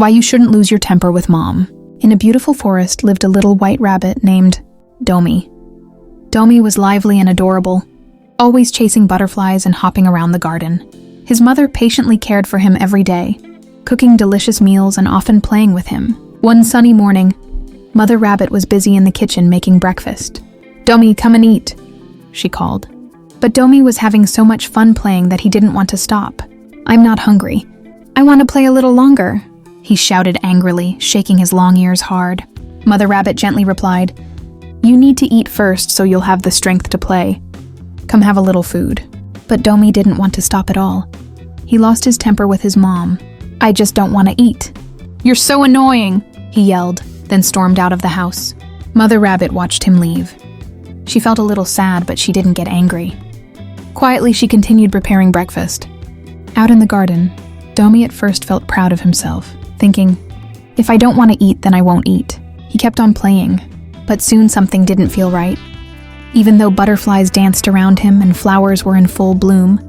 Why you shouldn't lose your temper with Mom. In a beautiful forest lived a little white rabbit named Domi. Domi was lively and adorable, always chasing butterflies and hopping around the garden. His mother patiently cared for him every day, cooking delicious meals and often playing with him. One sunny morning, Mother Rabbit was busy in the kitchen making breakfast. "Domi, come and eat," she called. But Domi was having so much fun playing that he didn't want to stop. "I'm not hungry. I want to play a little longer," he shouted angrily, shaking his long ears hard. Mother Rabbit gently replied, "You need to eat first so you'll have the strength to play. Come have a little food." But Domi didn't want to stop at all. He lost his temper with his mom. "I just don't want to eat." "You're so annoying," he yelled, then stormed out of the house. Mother Rabbit watched him leave. She felt a little sad, but she didn't get angry. Quietly, she continued preparing breakfast. Out in the garden, Domi at first felt proud of himself, thinking, "If I don't want to eat, then I won't eat." He kept on playing, but soon something didn't feel right. Even though butterflies danced around him and flowers were in full bloom,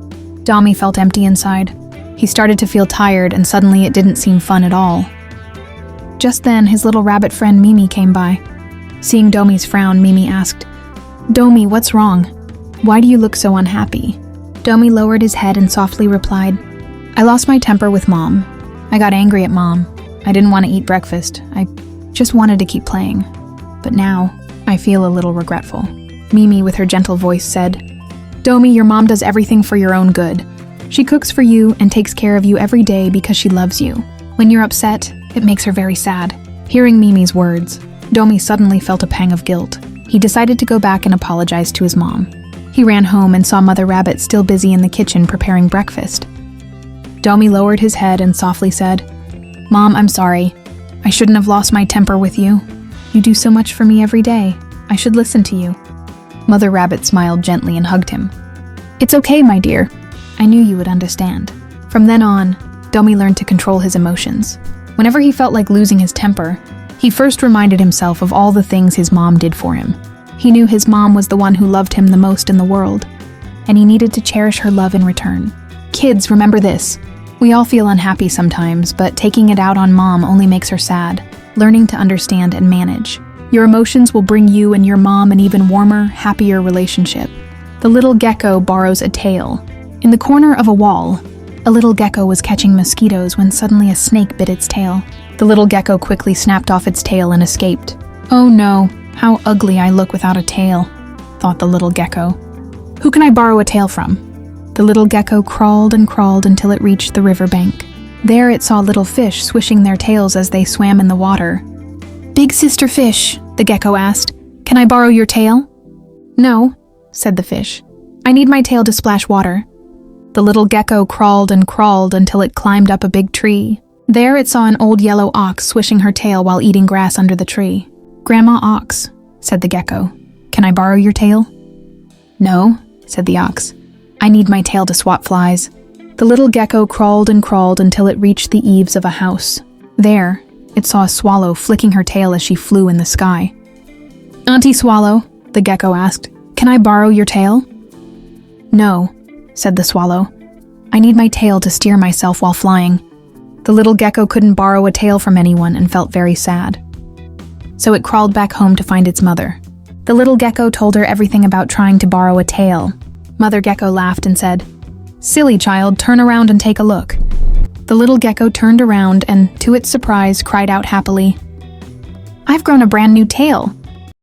Domi felt empty inside. He started to feel tired, and suddenly it didn't seem fun at all. Just then, his little rabbit friend Mimi came by. Seeing Domi's frown, Mimi asked, "Domi, what's wrong? Why do you look so unhappy?" Domi lowered his head and softly replied, "I lost my temper with Mom. I got angry at Mom. I didn't want to eat breakfast. I just wanted to keep playing. But now, I feel a little regretful." Mimi, with her gentle voice, said, "Domi, your mom does everything for your own good. She cooks for you and takes care of you every day because she loves you. When you're upset, it makes her very sad." Hearing Mimi's words, Domi suddenly felt a pang of guilt. He decided to go back and apologize to his mom. He ran home and saw Mother Rabbit still busy in the kitchen preparing breakfast. Domi lowered his head and softly said, "Mom, I'm sorry. I shouldn't have lost my temper with you. You do so much for me every day. I should listen to you." Mother Rabbit smiled gently and hugged him. "It's okay, my dear. I knew you would understand." From then on, Domi learned to control his emotions. Whenever he felt like losing his temper, he first reminded himself of all the things his mom did for him. He knew his mom was the one who loved him the most in the world, and he needed to cherish her love in return. Kids, remember this. We all feel unhappy sometimes, but taking it out on Mom only makes her sad. Learning to understand and manage. Your emotions will bring you and your mom an even warmer, happier relationship. The little gecko borrows a tail. In the corner of a wall, a little gecko was catching mosquitoes when suddenly a snake bit its tail. The little gecko quickly snapped off its tail and escaped. "Oh no, how ugly I look without a tail," thought the little gecko. "Who can I borrow a tail from?" The little gecko crawled and crawled until it reached the riverbank. There it saw little fish swishing their tails as they swam in the water. "Big sister fish," the gecko asked, "can I borrow your tail?" "No," said the fish. "I need my tail to splash water." The little gecko crawled and crawled until it climbed up a big tree. There it saw an old yellow ox swishing her tail while eating grass under the tree. "Grandma Ox," said the gecko, "can I borrow your tail?" "No," said the ox. "I need my tail to swat flies." The little gecko crawled and crawled until it reached the eaves of a house. There, it saw a swallow flicking her tail as she flew in the sky. "Auntie Swallow," the gecko asked, "can I borrow your tail?" "No," said the swallow. "I need my tail to steer myself while flying." The little gecko couldn't borrow a tail from anyone and felt very sad. So it crawled back home to find its mother. The little gecko told her everything about trying to borrow a tail. Mother Gecko laughed and said, "Silly child, turn around and take a look." The little gecko turned around and, to its surprise, cried out happily, "I've grown a brand new tail.